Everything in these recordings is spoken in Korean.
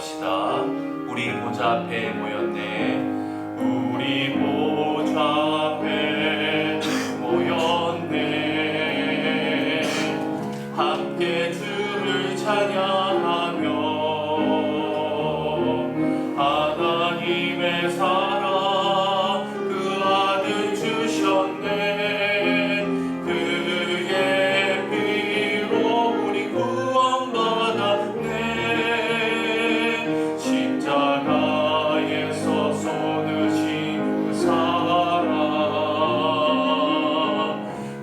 기도합시다. 우리 보좌 앞에 모였네. 우리 보좌 앞에 모였네. 함께 주를 찬양하며 하나님의 사랑 그 아들 주셨네. 그의 피로 우리 구원받았네. 십자가에서 쏟으신 그 사랑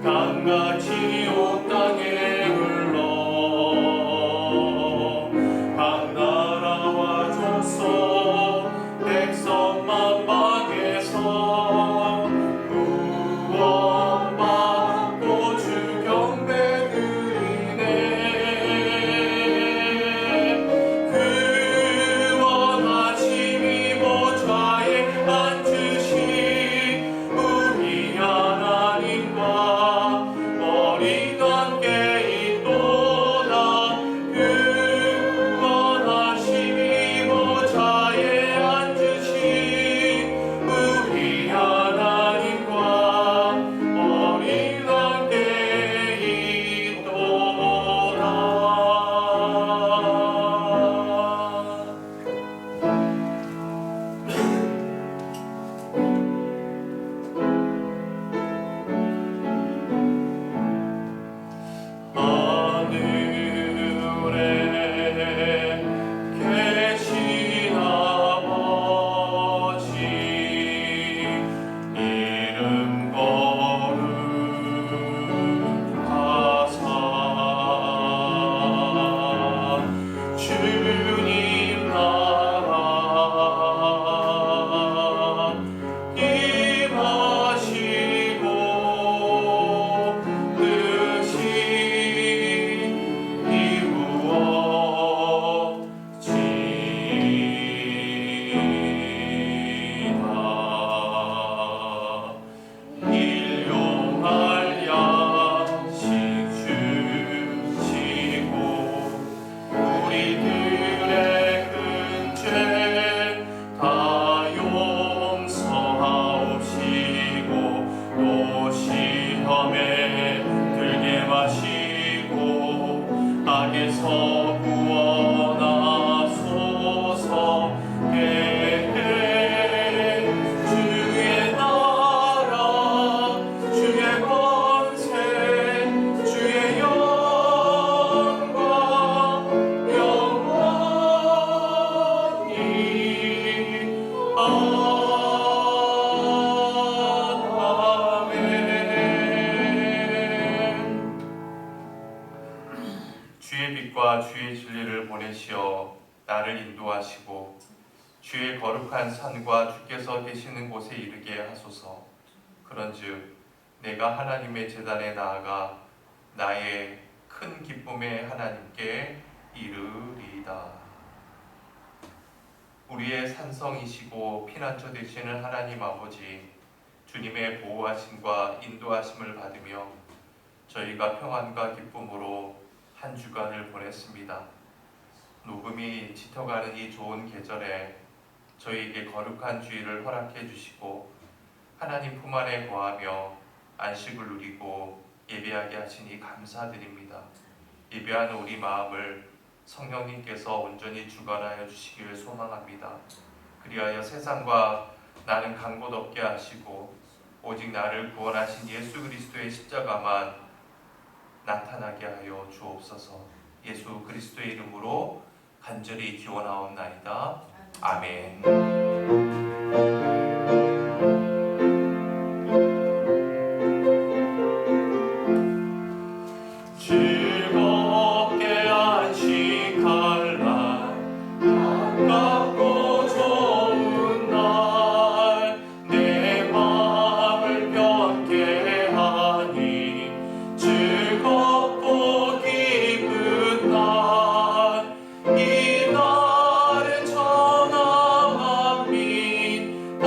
강같이 온 땅에 흘러 각 나라와 족속 백성 만방에서 구원받고 주 경배 드리네. 구원하심이 보좌에 앉으신 우리 하나님과 머리 함께 있도다. 구원하심이 보좌에 앉으신 우리 하나님과 머리 함께 있도다. 하늘에 계신 아버지 이름 거룩하사 주님 나라 임하시고 뜻이 이루어지이다. 일용할 양식 주시고 우리들의 큰 죄 다 용서하옵시고 또 시험에 들게 마시고 악에서 구원하소서. 주의 나라 주의 권세 주의 영광 영원히 아멘. 주의 빛과 주의 진리를 보내시어 나를 인도하시고 주의 거룩한 산과 주께서 계시는 곳에 이르게 하소서. 그런즉 내가 하나님의 제단에 나아가 나의 큰 기쁨의 하나님께 이르리이다. 우리의 산성이시고 피난처 되시는 하나님 아버지, 주님의 보호하심과 인도하심을 받으며 저희가 평안과 기쁨으로 한 주간을 보냈습니다. 녹음이 짙어가는 이 좋은 계절에 저희에게 거룩한 주일을 허락해 주시고 하나님 품 안에 거하며 안식을 누리고 예배하게 하시니 감사드립니다. 예배하는 우리 마음을 성령님께서 온전히 주관하여 주시기를 소망합니다. 그리하여 세상과 나는 간 곳 없게 하시고 오직 나를 구원하신 예수 그리스도의 십자가만 나타나게 하여 주옵소서. 예수 그리스도의 이름으로 간절히 기원하옵나이다. 아멘. 즐겁게 안식할 날 반갑고 좋은 날 내 마음을 편케 하니 즐겁고 기쁜 날 이 날에 천하 만민 다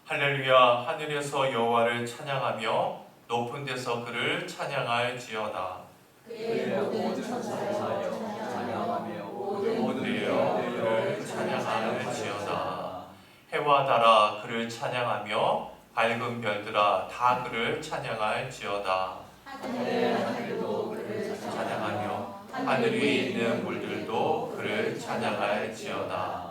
할렐루야. 하늘에서 여호와를 찬양하며 높은 데서 그를 찬양할지어다. 그의 모든 천사여 찬양하며 모든 데여 그를 찬양할지어다. 해와 달아 그를 찬양하며 밝은 별들아 다 그를 찬양할지어다. 하늘도 그를 찬양하며 하늘 위에 있는 물들도 그를 찬양할지어다.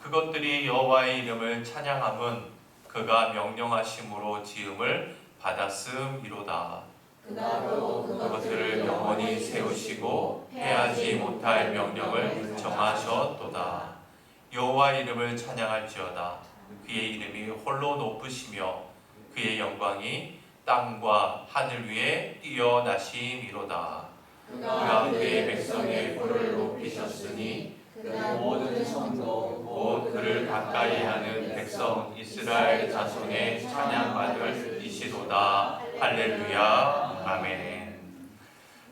그것들이 여호와의 이름을 찬양함은 그가 명령하심으로 지음을 받았음이로다. 그것들을 영원히 세우시고 패하지 못할 명령을 정하셨도다. 여호와 이름을 찬양할지어다. 그의 이름이 홀로 높으시며 그의 영광이 땅과 하늘 위에 뛰어나심이로다. 그가 그의 백성의 꼴을 높이셨으니 모든 성도 곧 그를 가까이 하는 백성 이스라엘 자손의 찬양받을 이시로다. 할렐루야. 아멘.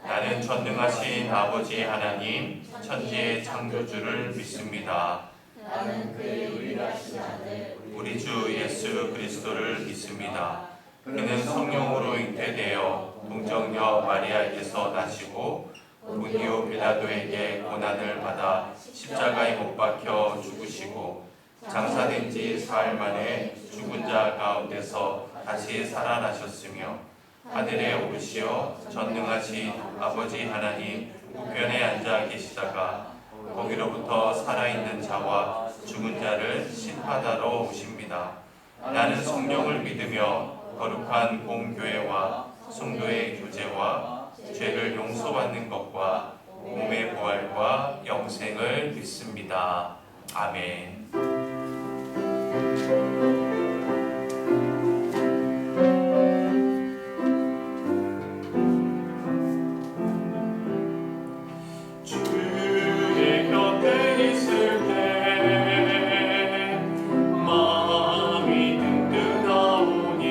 나는 전능하신 아버지 하나님 천지의 창조주를 믿습니다. 나는 그의 유일하신 아들 우리 주 예수 그리스도를 믿습니다. 그는 성령으로 잉태되어 동정녀 마리아에게서 나시고 본디오 빌라도에게 고난을 받아 십자가에 못 박혀 죽으시고 장사된 지 사흘 만에 죽은 자 가운데서 다시 살아나셨으며 하늘에 오르시어 전능하신 아버지 하나님 우편에 앉아 계시다가 거기로부터 살아있는 자와 죽은 자를 심판하러 오십니다. 나는 성령을 믿으며 거룩한 공교회와 성도의 교제와 죄를 용서받는 것과 몸의 부활과 영생을 믿습니다. 아멘. 주의 곁에 있을 때 마음이 든든하오니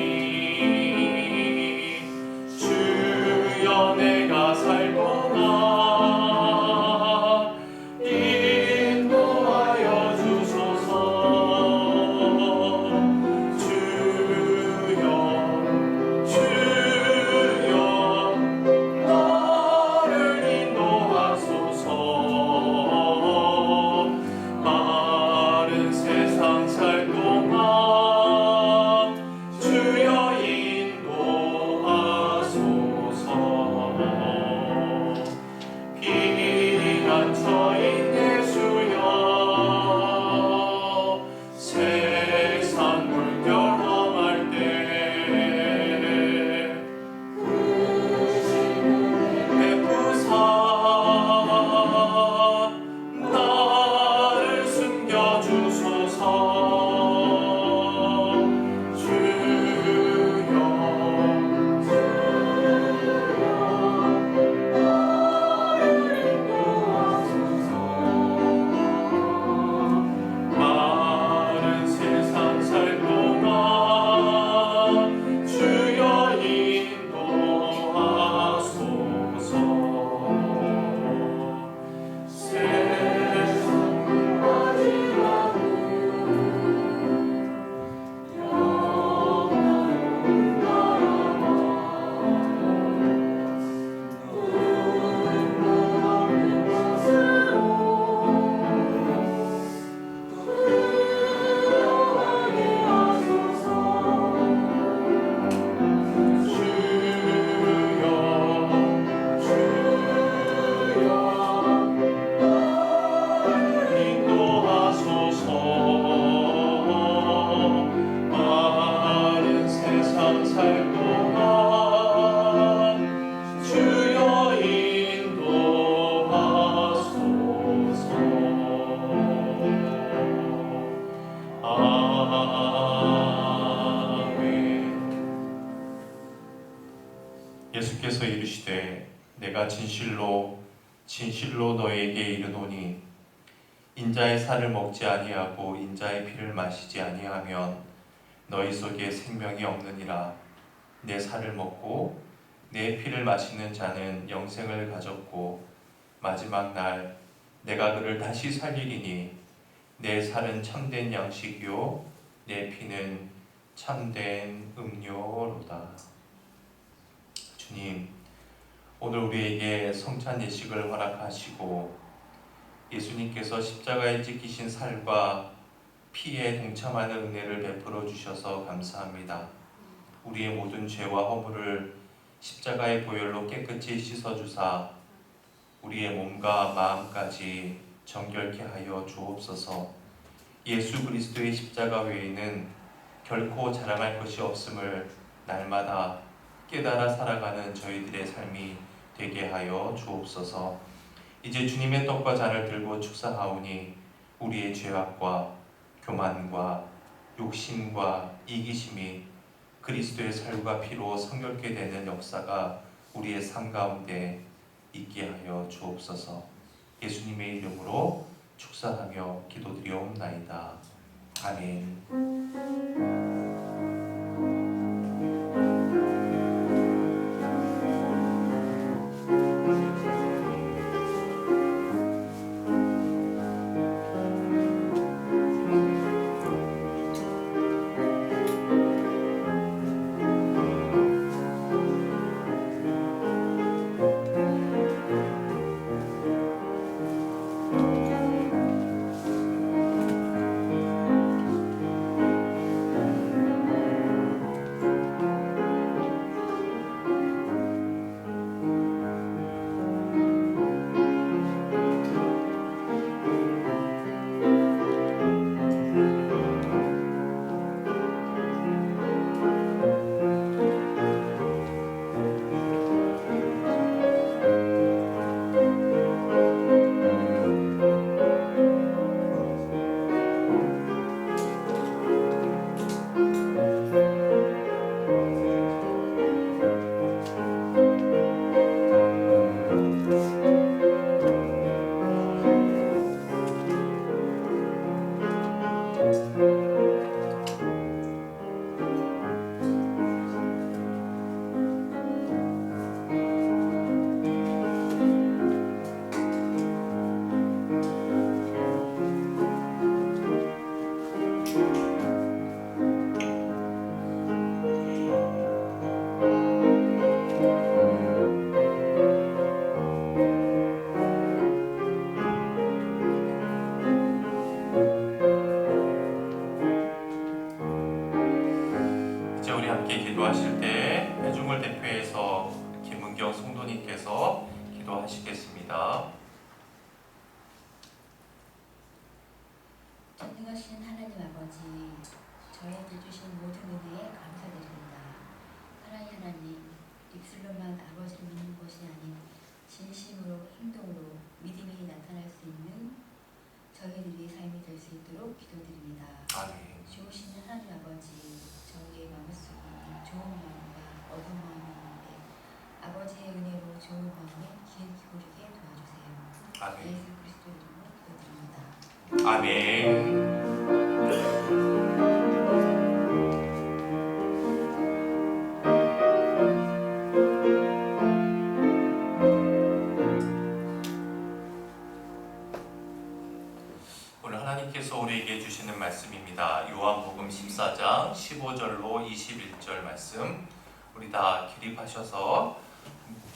주여 내가 살 동안 인도하여 주소서. 주여 나를 인도하소서. 마른 세상 살 동안 주여 인도하소서. 피난처인 예수여 세상 물결 험할 때 베푸사 나를 숨겨주소서. 마른 세상 살 동안 주여 인도하소서. 세상 마지막은 영원한 나라와 눈물 없는 곳으로 들어가게 하소서. 주여 나를 인도하소서. 마른 세상 살 동안 주여 인도하소서. 아멘. 예수께서 이르시되 내가 진실로 너희에게 이르노니 인자의 살을 먹지 아니하고 인자의 피를 마시지 아니하면 너희 속에 생명이 없느니라. 내 살을 먹고 내 피를 마시는 자는 영생을 가졌고 마지막 날 내가 그를 다시 살리리니 내 살은 참된 양식이요 내 피는 참된 음료로다. 주님, 오늘 우리에게 성찬 예식을 허락하시고 예수님께서 십자가에 찍히신 살과 피에 동참하는 은혜를 베풀어 주셔서 감사합니다. 우리의 모든 죄와 허물을 십자가의 보혈로 깨끗이 씻어주사 우리의 몸과 마음까지 정결케 하여 주옵소서. 예수 그리스도의 십자가 외에는 결코 자랑할 것이 없음을 날마다 깨달아 살아가는 저희들의 삶이 되게 하여 주옵소서. 이제 주님의 떡과 잔을 들고 축사하오니 우리의 죄악과 교만과 욕심과 이기심이 그리스도의 살과 피로 성결케 되는 역사가 우리의 삶 가운데 있게 하여 주옵소서. 예수님의 이름으로 축사하며 기도드리옵나이다. 아멘. 기도하실 때 회중을 대표해서 김은경 성도님께서 기도하시겠습니다. 전능하신 하나님 아버지, 저에게 주신 모든 은혜에 감사드립니다. 사랑의 하나님, 입술로만 아버지를 믿는 것이 아닌 진심으로 행동으로 믿음이 나타날 수 있는 저희들의 삶이 될 수 있도록 기도드립니다. 아멘. 좋으신 하나님 아버지, 저희의 마음속에 있는 좋은 마음과 어두운 마음이 있는데 아버지의 은혜로 좋은 마음에 귀 기울이게 도와주세요. 아멘. 예수 그리스도 이름으로 기도드립니다. 아멘. 오늘 하나님께서 우리에게 주시는 말씀입니다. 요한복음 14장 15절로 21절 말씀, 우리 다 기립하셔서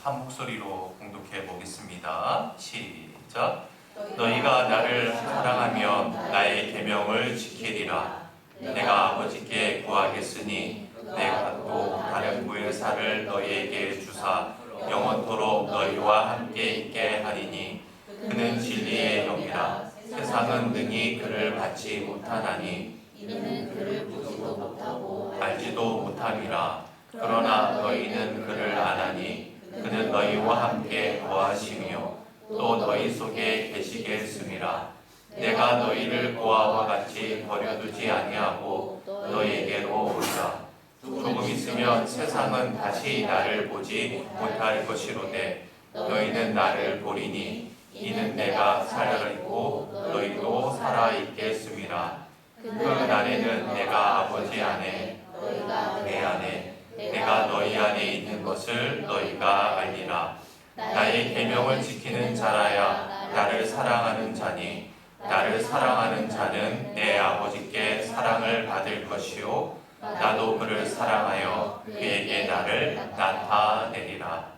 한 목소리로 공독해 보겠습니다. 시작. 너희가 나를 사랑하면 나의 계명을 지키리라. 내가 아버지께 구하겠으니 내가 또 다른 구일사를 너희에게 주사 영원토록 너희와 함께 있게 하리니 그는 진리의 영이라. 세상은 능히 그를 받지 못하나니 이는 그를 보지도 못하고 알지도 못함이라. 그러나 너희는 그를 아나니 그는 너희와 함께 거하시며 또 너희 속에 계시겠음이라. 내가 너희를 고아와 같이 버려두지 아니하고 너희에게로 오리라. 조금 있으면 세상은 다시 나를 보지 못할 것이로되 너희는 나를 보리니 이는 내가 살아있고 너희도 살아있겠음이라. 그 날에는 내가 아버지 안에 너희가 내 안에 내가 너희 안에 있는 것을 너희가 알리라. 나의 계명을 지키는 자라야 나를 사랑하는 자니 나를 사랑하는 자는 내 아버지께 사랑을 받을 것이요 나도 그를 사랑하여 그에게 나를 나타내리라.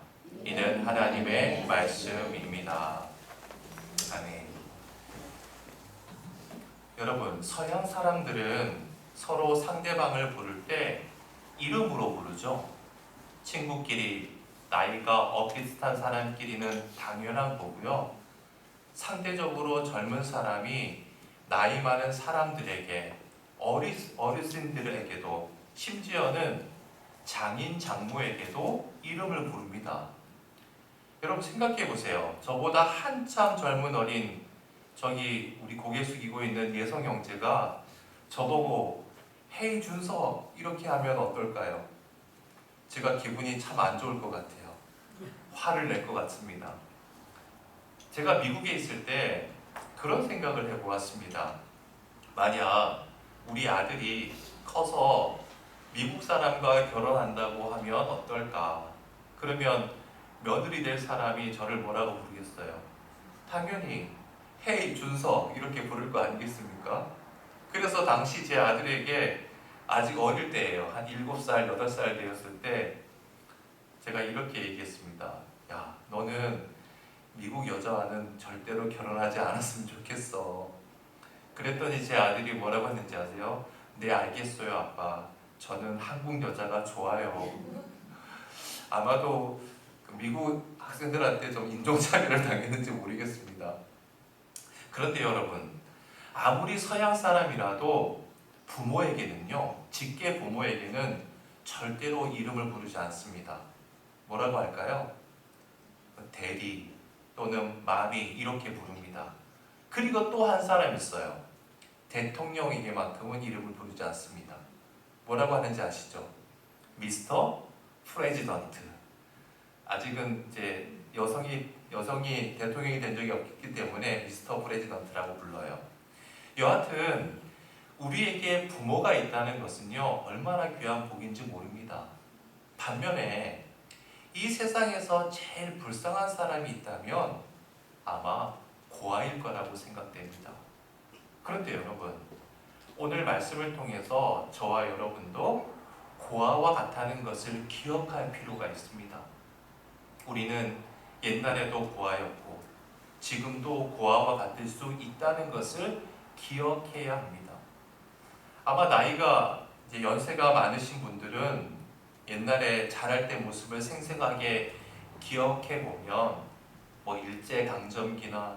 이는 하나님의 말씀입니다. 아멘. 여러분, 서양 사람들은 서로 상대방을 부를 때 이름으로 부르죠. 친구끼리, 나이가 비슷한 사람끼리는 당연한 거고요. 상대적으로 젊은 사람이 나이 많은 사람들에게, 어르신들에게도, 심지어는 장인, 장모에게도 이름을 부릅니다. 여러분 생각해 보세요. 저보다 한참 젊은 어린, 저기 우리 고개 숙이고 있는 예성 형제가 저보고 헤이 준서 이렇게 하면 어떨까요? 제가 기분이 참 안 좋을 것 같아요. 화를 낼 것 같습니다. 제가 미국에 있을 때 그런 생각을 해보았습니다. 만약 우리 아들이 커서 미국 사람과 결혼한다고 하면 어떨까? 그러면 며느리 될 사람이 저를 뭐라고 부르겠어요? 당연히 헤이 준서 이렇게 부를 거 아니겠습니까? 그래서 당시 제 아들에게 아직 어릴 때예요. 한 7살, 8살 되었을 때 제가 이렇게 얘기했습니다. 야, 너는 미국 여자와는 절대로 결혼하지 않았으면 좋겠어. 그랬더니 제 아들이 뭐라고 했는지 아세요? 네, 알겠어요, 아빠. 저는 한국 여자가 좋아요. 아마도 미국 학생들한테 좀 인종차별을 당했는지 모르겠습니다. 그런데 여러분, 아무리 서양 사람이라도 부모에게는요, 직계 부모에게는 절대로 이름을 부르지 않습니다. 뭐라고 할까요? 대리 또는 마미 이렇게 부릅니다. 그리고 또 한 사람 있어요. 대통령에게만큼은 이름을 부르지 않습니다. 뭐라고 하는지 아시죠? 미스터 프레지던트. 아직은 이제 여성이 대통령이 된 적이 없기 때문에 미스터 프레지던트라고 불러요. 여하튼 우리에게 부모가 있다는 것은요, 얼마나 귀한 복인지 모릅니다. 반면에 이 세상에서 제일 불쌍한 사람이 있다면 아마 고아일 거라고 생각됩니다. 그런데 여러분, 오늘 말씀을 통해서 저와 여러분도 고아와 같다는 것을 기억할 필요가 있습니다. 우리는 옛날에도 고아였고 지금도 고아와 같을 수 있다는 것을 기억해야 합니다. 아마 나이가 이제 연세가 많으신 분들은 옛날에 자랄 때 모습을 생생하게 기억해 보면 일제강점기나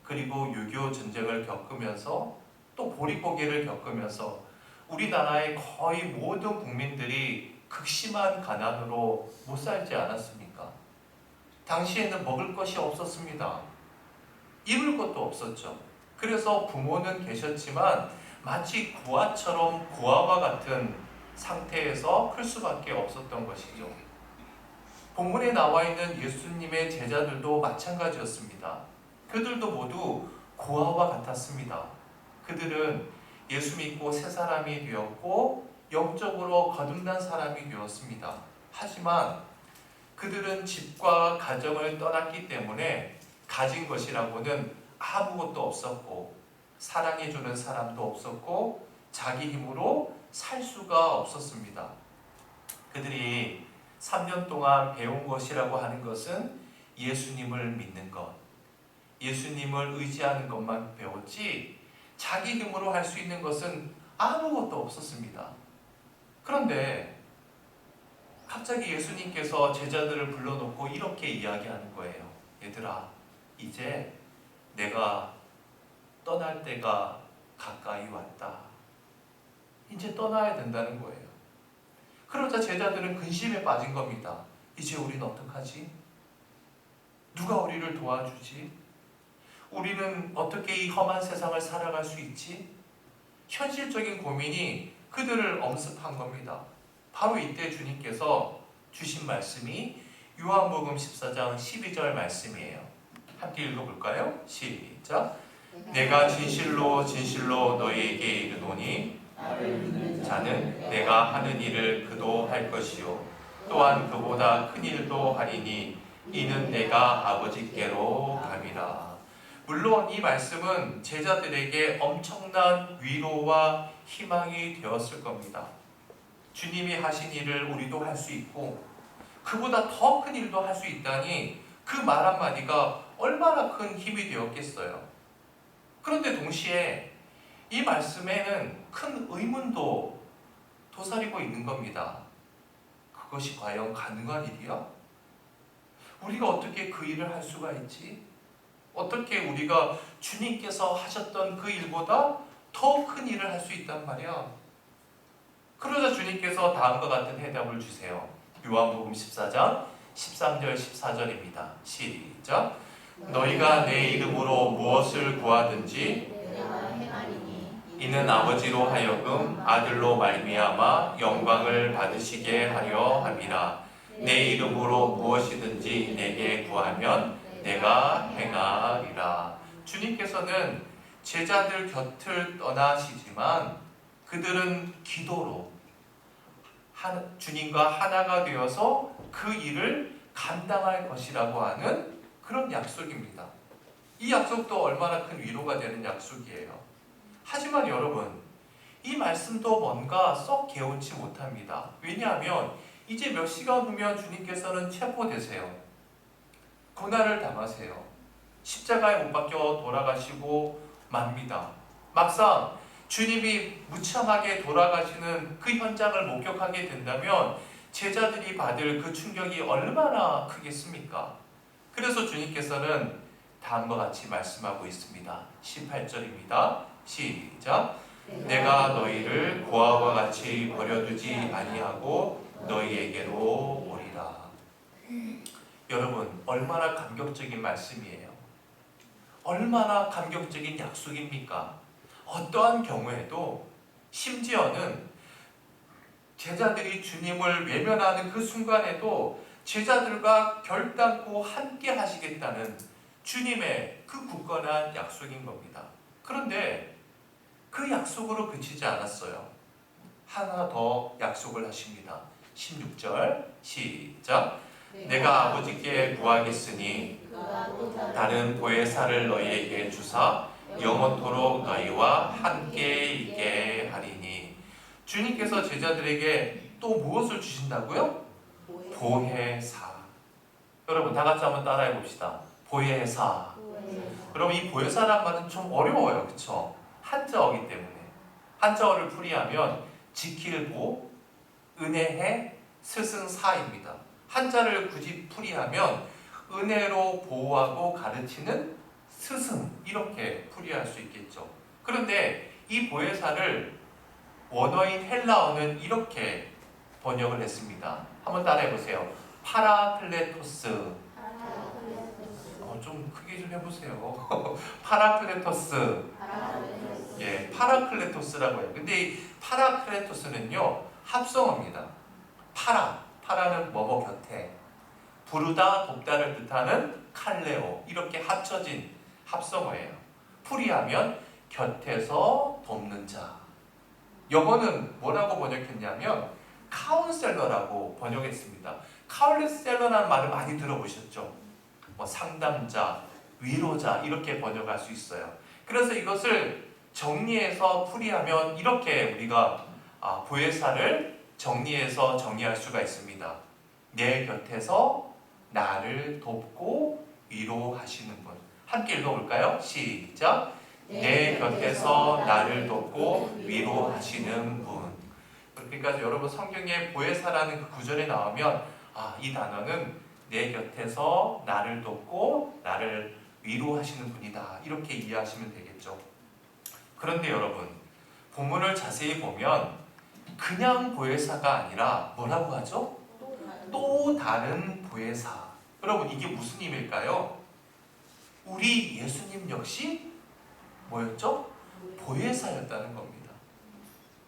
그리고 6.25 전쟁을 겪으면서 또 보릿고개를 겪으면서 우리나라의 거의 모든 국민들이 극심한 가난으로 못 살지 않았습니까? 당시에는 먹을 것이 없었습니다. 입을 것도 없었죠. 그래서 부모는 계셨지만 마치 고아처럼 고아와 같은 상태에서 클 수밖에 없었던 것이죠. 본문에 나와 있는 예수님의 제자들도 마찬가지였습니다. 그들도 모두 고아와 같았습니다. 그들은 예수 믿고 새 사람이 되었고 영적으로 거듭난 사람이 되었습니다. 하지만 그들은 집과 가정을 떠났기 때문에 가진 것이라고는 아무것도 없었고 사랑해주는 사람도 없었고 자기 힘으로 살 수가 없었습니다. 그들이 3년 동안 배운 것이라고 하는 것은 예수님을 믿는 것, 예수님을 의지하는 것만 배웠지 자기 힘으로 할 수 있는 것은 아무것도 없었습니다. 그런데 갑자기 예수님께서 제자들을 불러놓고 이렇게 이야기하는 거예요. 얘들아, 이제 내가 떠날 때가 가까이 왔다. 이제 떠나야 된다는 거예요. 그러자 제자들은 근심에 빠진 겁니다. 이제 우리는 어떡하지? 누가 우리를 도와주지? 우리는 어떻게 이 험한 세상을 살아갈 수 있지? 현실적인 고민이 그들을 엄습한 겁니다. 바로 이때 주님께서 주신 말씀이 요한복음 14장 12절 말씀이에요. 함께 읽어볼까요? 시작. 내가 진실로 진실로 너희에게 이르노니 자는 내가 하는 일을 그도 할 것이요 또한 그보다 큰 일도 하리니 이는 내가 아버지께로 감이라. 물론 이 말씀은 제자들에게 엄청난 위로와 희망이 되었을 겁니다. 주님이 하신 일을 우리도 할 수 있고 그보다 더 큰 일도 할 수 있다니 그 말 한마디가 얼마나 큰 힘이 되었겠어요. 그런데 동시에 이 말씀에는 큰 의문도 도사리고 있는 겁니다. 그것이 과연 가능한 일이야? 우리가 어떻게 그 일을 할 수가 있지? 어떻게 우리가 주님께서 하셨던 그 일보다 더 큰 일을 할 수 있단 말이야? 그러자 주님께서 다음과 같은 해답을 주세요. 요한복음 14장 13절 14절입니다. 시작. 너희가 내 이름으로 무엇을 구하든지 내가 행하리니 이는 아버지로 하여금 아들로 말미암아 영광을 받으시게 하려 함이라. 내 이름으로 무엇이든지 내게 구하면 내가 행하리라. 주님께서는 제자들 곁을 떠나시지만 그들은 기도로 주님과 하나가 되어서 그 일을 감당할 것이라고 하는 그런 약속입니다. 이 약속도 얼마나 큰 위로가 되는 약속이에요. 하지만 여러분, 이 말씀도 뭔가 썩 개운치 못합니다. 왜냐하면 이제 몇 시간 후면 주님께서는 체포되세요. 고난을 당하세요. 십자가에 못 박혀 돌아가시고 맙니다. 막상 주님이 무참하게 돌아가시는 그 현장을 목격하게 된다면 제자들이 받을 그 충격이 얼마나 크겠습니까? 그래서 주님께서는 다음과 같이 말씀하고 있습니다. 18절입니다. 시작. 내가 너희를 고아와 같이 버려두지 아니하고 너희에게로 오리라. 여러분, 얼마나 감격적인 말씀이에요. 얼마나 감격적인 약속입니까? 어떠한 경우에도 심지어는 제자들이 주님을 외면하는 그 순간에도 제자들과 결단코 함께 하시겠다는 주님의 그 굳건한 약속인 겁니다. 그런데 그 약속으로 그치지 않았어요. 하나 더 약속을 하십니다. 16절 시작. 내가 아버지께 구하겠으니 그가 또 다른 보혜사를 너희에게 주사 영원토록 너희와 함께 있게 하리니. 주님께서 제자들에게 또 무엇을 주신다고요? 보혜사. 여러분 다 같이 한번 따라해 봅시다. 보혜사. 그럼 이 보혜사란 말은 좀 어려워요. 그쵸? 한자어기 때문에. 한자어를 풀이하면 지킬 보, 은혜해, 스승사입니다. 한자를 굳이 풀이하면 은혜로 보호하고 가르치는 스승, 이렇게 풀이할 수 있겠죠. 그런데 이 보혜사를 원어인 헬라어는 이렇게 번역을 했습니다. 한번 따라해 보세요. 파라클레토스. 좀 크게 좀 해보세요. 파라클레토스. 예, 파라클레토스라고 해요. 근데 이 파라클레토스는요, 합성어입니다. 파라는 뭐뭐 곁에, 부르다, 돕다를 뜻하는 칼레오, 이렇게 합쳐진 합성어예요. 풀이하면 곁에서 돕는 자. 영어는 뭐라고 번역했냐면 카운셀러라고 번역했습니다. 카운셀러라는 말을 많이 들어보셨죠? 뭐 상담자, 위로자 이렇게 번역할 수 있어요. 그래서 이것을 정리해서 풀이하면 이렇게 우리가 보혜사를 정리해서 정리할 수가 있습니다. 내 곁에서 나를 돕고 위로하시는 분. 함께 읽어볼까요? 시작. 내 곁에서 나를 돕고 위로하시는 분. 그러니까 여러분 성경에 보혜사라는 그 구절에 나오면 이 단어는 내 곁에서 나를 돕고 나를 위로하시는 분이다. 이렇게 이해하시면 되겠죠. 그런데 여러분, 본문을 자세히 보면 그냥 보혜사가 아니라 뭐라고 하죠? 또 다른 보혜사. 여러분, 이게 무슨 의미일까요? 우리 예수님 역시 뭐였죠? 보혜사였다는 겁니다.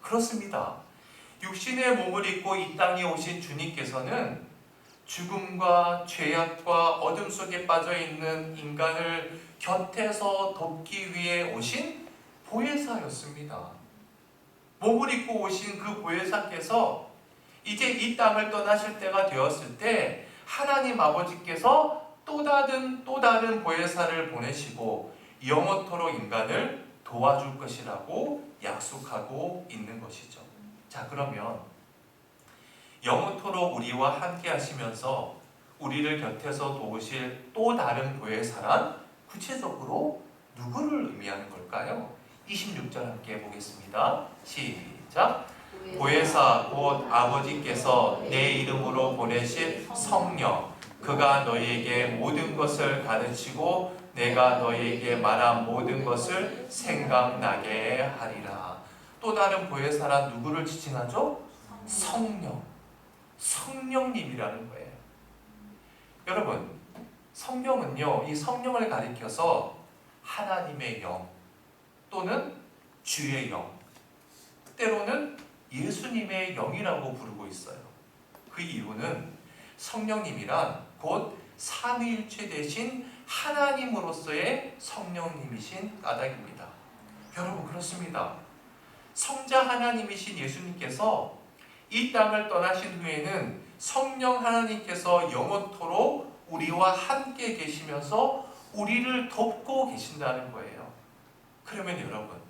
그렇습니다. 육신의 몸을 입고 이 땅에 오신 주님께서는 죽음과 죄악과 어둠 속에 빠져있는 인간을 곁에서 돕기 위해 오신 보혜사였습니다. 몸을 입고 오신 그 보혜사께서 이제 이 땅을 떠나실 때가 되었을 때 하나님 아버지께서 또 다른 보혜사를 보내시고 영원토록 인간을 도와줄 것이라고 약속하고 있는 것이죠. 자, 그러면 영원토록 우리와 함께 하시면서 우리를 곁에서 도우실 또 다른 보혜사란 구체적으로 누구를 의미하는 걸까요? 26절 함께 보겠습니다. 시작. 보혜사 곧 아버지께서 내 이름으로 보내실 성령 그가 너희에게 모든 것을 가르치고 내가 너희에게 말한 모든 것을 생각나게 하리라. 또 다른 보혜사란 누구를 지칭하죠? 성령. 성령님이라는 거예요. 여러분, 성령은요, 이 성령을 가리켜서 하나님의 영 또는 주의 영, 때로는 예수님의 영이라고 부르고 있어요. 그 이유는 성령님이란 곧 삼위일체 되신 하나님으로서의 성령님이신 까닭입니다. 여러분, 그렇습니다. 성자 하나님이신 예수님께서 이 땅을 떠나신 후에는 성령 하나님께서 영원토록 우리와 함께 계시면서 우리를 돕고 계신다는 거예요. 그러면 여러분,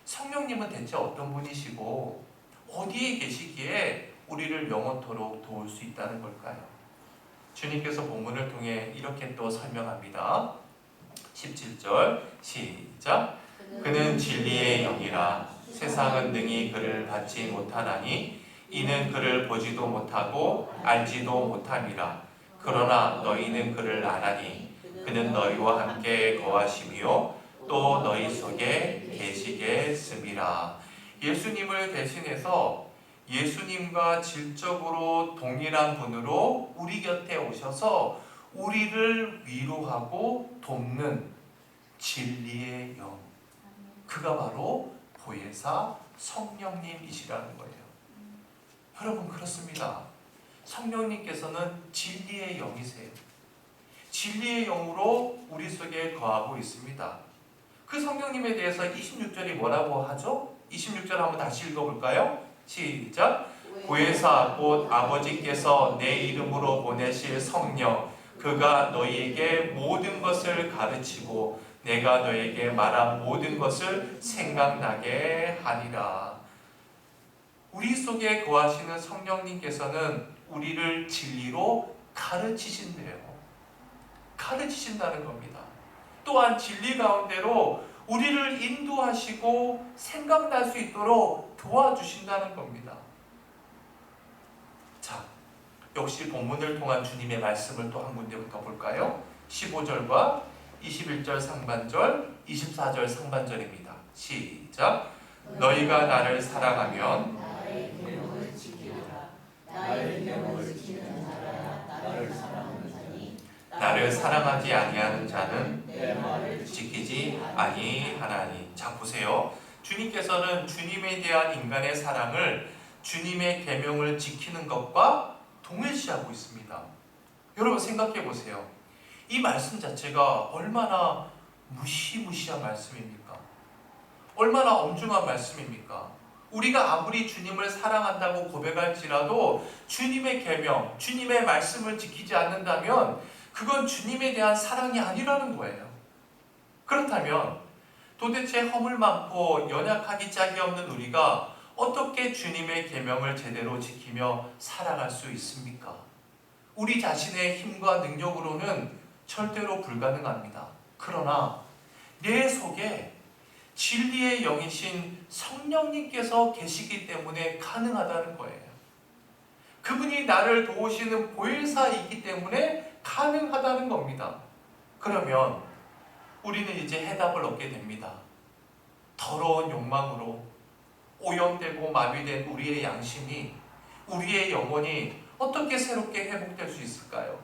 성령님은 대체 어떤 분이시고 어디에 계시기에 우리를 영원토록 도울 수 있다는 걸까요? 주님께서 본문을 통해 이렇게 또 설명합니다. 17절 시작. 그는 진리의 영이라 세상은 능히 그를 받지 못하나니 이는 그를 보지도 못하고 알지도 못함이라. 그러나 너희는 그를 아나니 그는 너희와 함께 거하시며 또 너희 속에 계시겠음이라. 예수님을 대신해서 예수님과 질적으로 동일한 분으로 우리 곁에 오셔서 우리를 위로하고 돕는 진리의 영, 그가 바로 보혜사 성령님이시라는 거예요. 여러분, 그렇습니다. 성령님께서는 진리의 영이세요. 진리의 영으로 우리 속에 거하고 있습니다. 그 성령님에 대해서 26절이 뭐라고 하죠? 26절 한번 다시 읽어볼까요? 시작. 보혜사 곧 아버지께서 내 이름으로 보내실 성령 그가 너희에게 모든 것을 가르치고 내가 너희에게 말한 모든 것을 생각나게 하리라. 우리 속에 거하시는 성령님께서는 우리를 진리로 가르치신대요. 가르치신다는 겁니다. 또한 진리 가운데로 우리를 인도하시고 생각날 수 있도록 도와주신다는 겁니다. 자, 역시 본문을 통한 주님의 말씀을 또 한 군데부터 볼까요? 15절과 21절 상반절, 24절 상반절입니다. 시작. 너희가 나를 사랑하면 나의 계명을 지키라. 나의 계명을 지키는 자라야 나를 사랑하는 자니 나를 사랑하지 아니하는 자는 내 말을 지키지 아니하나니. 자, 보세요. 주님께서는 주님에 대한 인간의 사랑을 주님의 계명을 지키는 것과 동일시하고 있습니다. 여러분, 생각해 보세요. 이 말씀 자체가 얼마나 무시무시한 말씀입니까? 얼마나 엄중한 말씀입니까? 우리가 아무리 주님을 사랑한다고 고백할지라도 주님의 계명, 주님의 말씀을 지키지 않는다면 그건 주님에 대한 사랑이 아니라는 거예요. 그렇다면 도대체 허물 많고 연약하기 짝이 없는 우리가 어떻게 주님의 계명을 제대로 지키며 살아갈 수 있습니까? 우리 자신의 힘과 능력으로는 절대로 불가능합니다. 그러나 내 속에 진리의 영이신 성령님께서 계시기 때문에 가능하다는 거예요. 그분이 나를 도우시는 보혜사이기 때문에 가능하다는 겁니다. 그러면 우리는 이제 해답을 얻게 됩니다. 더러운 욕망으로 오염되고 마비된 우리의 양심이, 우리의 영혼이 어떻게 새롭게 회복될 수 있을까요?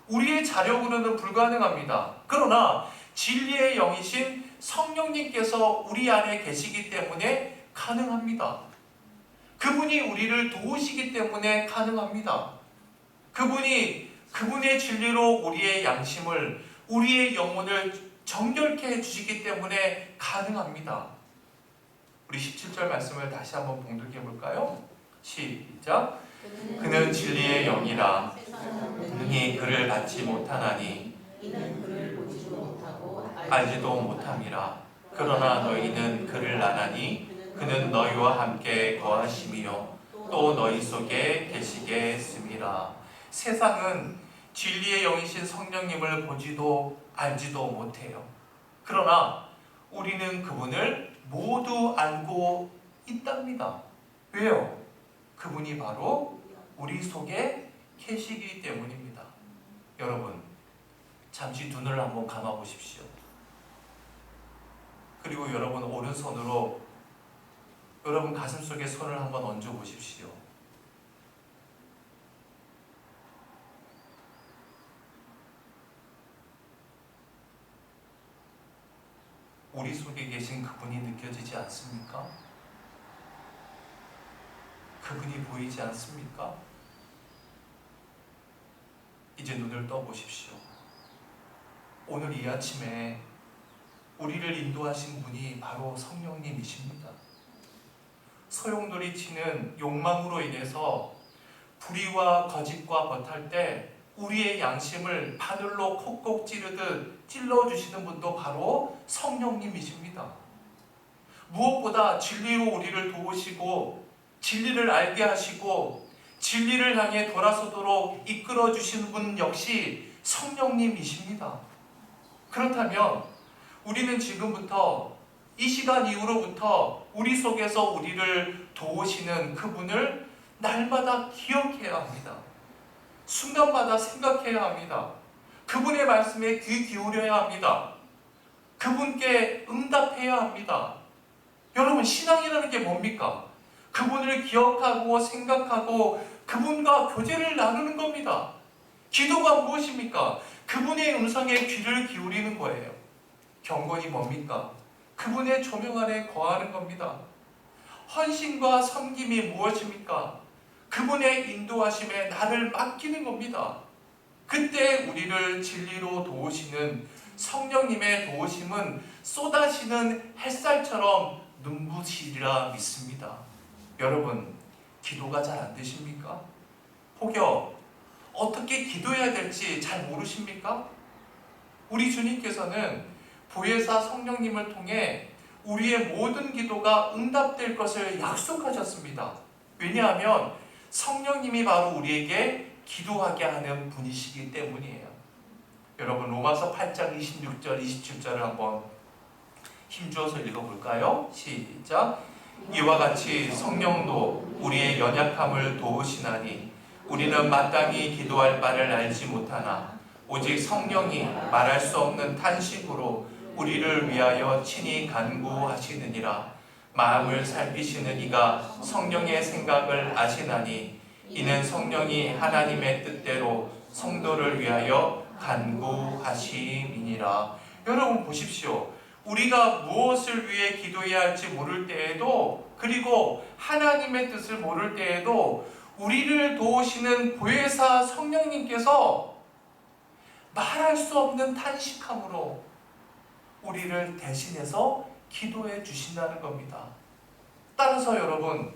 우리의 자력으로는 불가능합니다. 그러나 진리의 영이신 성령님께서 우리 안에 계시기 때문에 가능합니다. 그분이 우리를 도우시기 때문에 가능합니다. 그분의 진리로 우리의 양심을, 우리의 영혼을 정결케 해주시기 때문에 가능합니다. 우리 17절 말씀을 다시 한번 봉독해 볼까요? 시작. 그는 진리의 영이라 능히 그를 받지 못하나니 이는 그를 보지도 못하고 알지도 못함이라. 그러나 너희는 그를 아나니 그는 너희와 함께 거하시며 또 너희 속에 계시게 했음이라. 세상은 진리의 영이신 성령님을 보지도 알지도 못해요. 그러나 우리는 그분을 모두 알고 있답니다. 왜요? 그분이 바로 우리 속에 계시기 때문입니다. 여러분, 잠시 눈을 한번 감아 보십시오. 그리고 여러분 오른손으로 여러분 가슴 속에 손을 한번 얹어 보십시오. 우리 속에 계신 그분이 느껴지지 않습니까? 그분이 보이지 않습니까? 이제 눈을 떠 보십시오. 오늘 이 아침에 우리를 인도하신 분이 바로 성령님이십니다. 소용돌이치는 욕망으로 인해서 불의와 거짓과 벗할 때 우리의 양심을 바늘로 콕콕 찌르듯 찔러주시는 분도 바로 성령님이십니다. 무엇보다 진리로 우리를 도우시고 진리를 알게 하시고 진리를 향해 돌아서도록 이끌어주시는 분 역시 성령님이십니다. 그렇다면 우리는 지금부터 이 시간 이후로부터 우리 속에서 우리를 도우시는 그분을 날마다 기억해야 합니다. 순간마다 생각해야 합니다. 그분의 말씀에 귀 기울여야 합니다. 그분께 응답해야 합니다. 여러분, 신앙이라는 게 뭡니까? 그분을 기억하고 생각하고 그분과 교제를 나누는 겁니다. 기도가 무엇입니까? 그분의 음성에 귀를 기울이는 거예요. 경건이 뭡니까? 그분의 조명 아래 거하는 겁니다. 헌신과 섬김이 무엇입니까? 그분의 인도하심에 나를 맡기는 겁니다. 그때 우리를 진리로 도우시는 성령님의 도우심은 쏟아지는 햇살처럼 눈부시리라 믿습니다. 여러분, 기도가 잘 안 되십니까? 혹여 어떻게 기도해야 될지 잘 모르십니까? 우리 주님께서는 보혜사 성령님을 통해 우리의 모든 기도가 응답될 것을 약속하셨습니다. 왜냐하면 성령님이 바로 우리에게 기도하게 하는 분이시기 때문이에요. 여러분, 로마서 8장 26절 27절을 한번 힘주어서 읽어볼까요? 시작. 이와 같이 성령도 우리의 연약함을 도우시나니 우리는 마땅히 기도할 바를 알지 못하나 오직 성령이 말할 수 없는 탄식으로 우리를 위하여 친히 간구하시느니라. 마음을 살피시는 이가 성령의 생각을 아시나니 이는 성령이 하나님의 뜻대로 성도를 위하여 간구하심이니라. 여러분 보십시오. 우리가 무엇을 위해 기도해야 할지 모를 때에도, 그리고 하나님의 뜻을 모를 때에도 우리를 도우시는 보혜사 성령님께서 말할 수 없는 탄식함으로 우리를 대신해서 기도해 주신다는 겁니다. 따라서 여러분,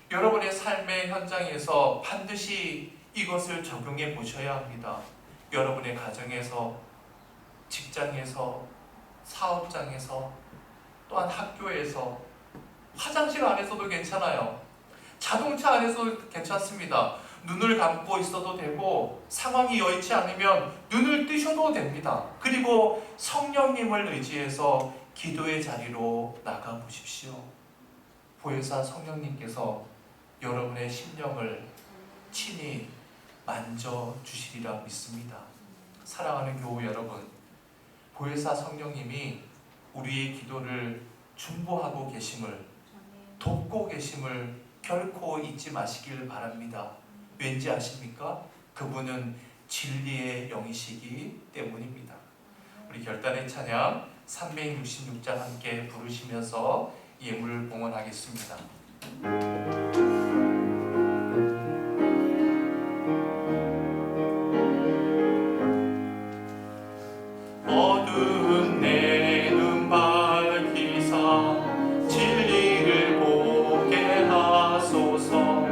여러분의 삶의 현장에서 반드시 이것을 적용해 보셔야 합니다. 여러분의 가정에서, 직장에서, 사업장에서, 또한 학교에서, 화장실 안에서도 괜찮아요. 자동차 안에서도 괜찮습니다. 눈을 감고 있어도 되고 상황이 여의치 않으면 눈을 뜨셔도 됩니다. 그리고 성령님을 의지해서 기도의 자리로 나가 보십시오. 보혜사 성령님께서 여러분의 심령을 친히 만져주시리라 믿습니다. 사랑하는 교우 여러분, 보혜사 성령님이 우리의 기도를 중보하고 계심을, 돕고 계심을 결코 잊지 마시길 바랍니다. 왠지 아십니까? 그분은 진리의 영이시기 때문입니다. 우리 결단의 찬양 366장 함께 부르시면서 예물을 봉헌하겠습니다. 어두운 내 눈 밝히사 진리를 보게 하소서.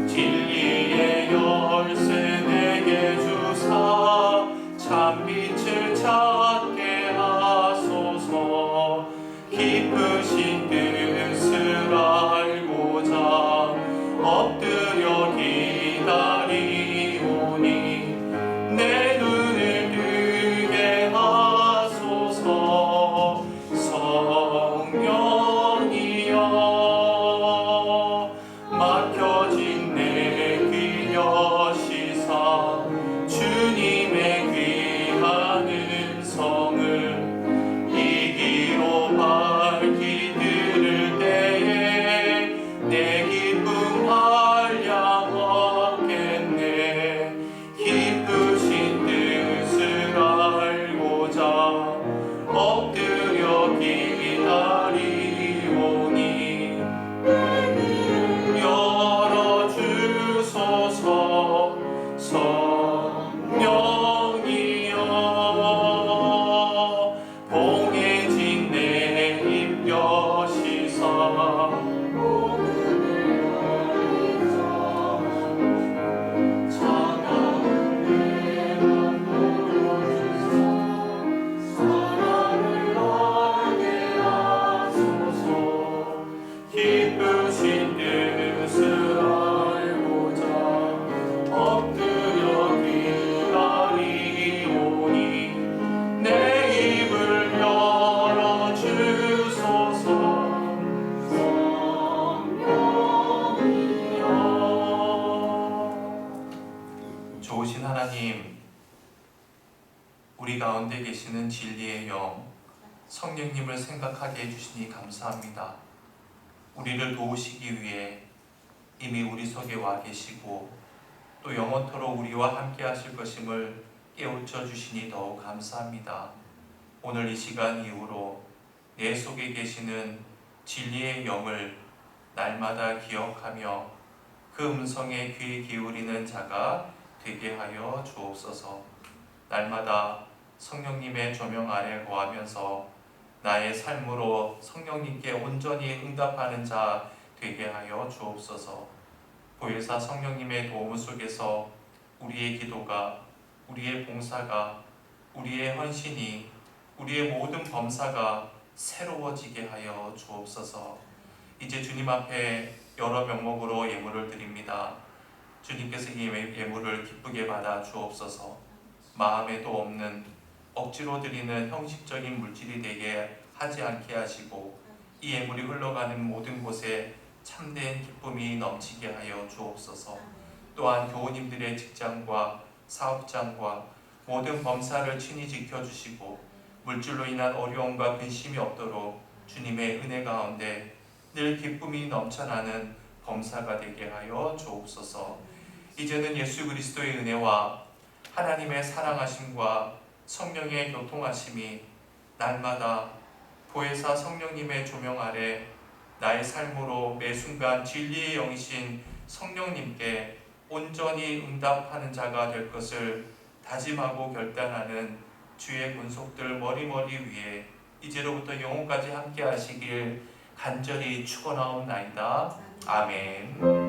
진리의 열쇠 내게 주사 참빛을 찾게 하소서. 깊으신 뜻을 알고자 좋으신 하나님, 우리 가운데 계시는 진리의 영 성령님을 생각하게 해주시니 감사합니다. 우리를 도우시기 위해 이미 우리 속에 와 계시고 또 영원토록 우리와 함께 하실 것임을 깨우쳐 주시니 더욱 감사합니다. 오늘 이 시간 이후로 내 속에 계시는 진리의 영을 날마다 기억하며 그 음성에 귀 기울이는 자가 되게 하여 주옵소서. 날마다 성령님의 조명 아래 거하면서 나의 삶으로 성령님께 온전히 응답하는 자 되게 하여 주옵소서. 보혜사 성령님의 도움 속에서 우리의 기도가, 우리의 봉사가, 우리의 헌신이, 우리의 모든 범사가 새로워지게 하여 주옵소서. 이제 주님 앞에 여러 명목으로 예물을 드립니다. 주님께서 이 예물을 기쁘게 받아 주옵소서. 마음에도 없는 억지로 드리는 형식적인 물질이 되게 하지 않게 하시고 이 예물이 흘러가는 모든 곳에 참된 기쁨이 넘치게 하여 주옵소서. 또한 교우님들의 직장과 사업장과 모든 범사를 친히 지켜주시고 물질로 인한 어려움과 근심이 없도록 주님의 은혜 가운데 늘 기쁨이 넘쳐나는 범사가 되게 하여 주옵소서. 이제는 예수 그리스도의 은혜와 하나님의 사랑하심과 성령의 교통하심이 날마다 보혜사 성령님의 조명 아래 나의 삶으로 매 순간 진리의 영이신 성령님께 온전히 응답하는 자가 될 것을 다짐하고 결단하는 주의 군속들 머리머리 위에 이제로부터 영혼까지 함께 하시길 간절히 축원하옵나이다. 아멘.